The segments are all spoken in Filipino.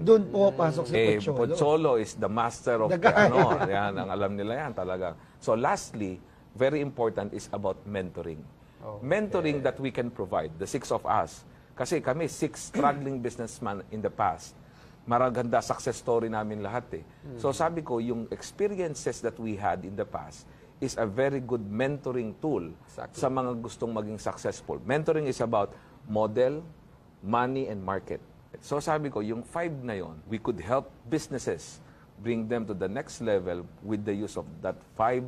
Doon po pasok si Pocholo. Pocholo is the master of The guy. yan, ang alam nila yan talaga. So lastly, very important is about mentoring. Mentoring that we can provide, the six of us. Kasi kami, 6 struggling businessmen in the past. Maraganda success story namin lahat eh. So sabi ko, yung experiences that we had in the past is a very good mentoring tool sa mga gustong maging successful. Mentoring is about model, money, and market. So sabi ko, yung 5 na yon, we could help businesses bring them to the next level with the use of that 5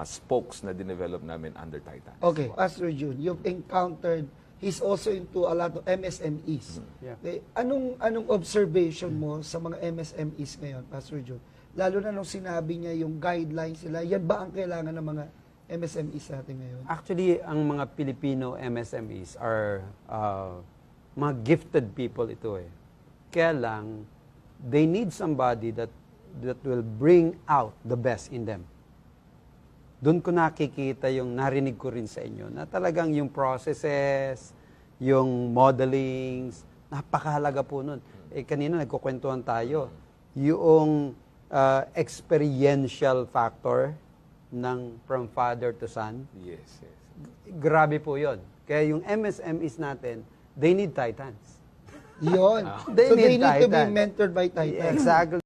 spokes na dinevelop namin under Titan. Okay, Pastor June, you've encountered, he's also into a lot of MSMEs. Yeah. Okay, anong observation mo sa mga MSMEs ngayon, Pastor June? Lalo na nung sinabi niya yung guidelines nila, yan ba ang kailangan ng mga MSMEs natin ngayon? Actually, ang mga Filipino MSMEs are mga gifted people ito eh. Kaya lang, they need somebody that will bring out the best in them. Doon ko nakikita yung narinig ko rin sa inyo na talagang yung processes, yung modelings, napakahalaga po nun. Eh, kanina nagkukwentuhan tayo. Yung experiential factor ng from father to son. Yes. Grabe po yon. Kaya yung MSMEs natin, they need titans. Yun. They So they need need to be Titan. mentored by Titan. Exactly.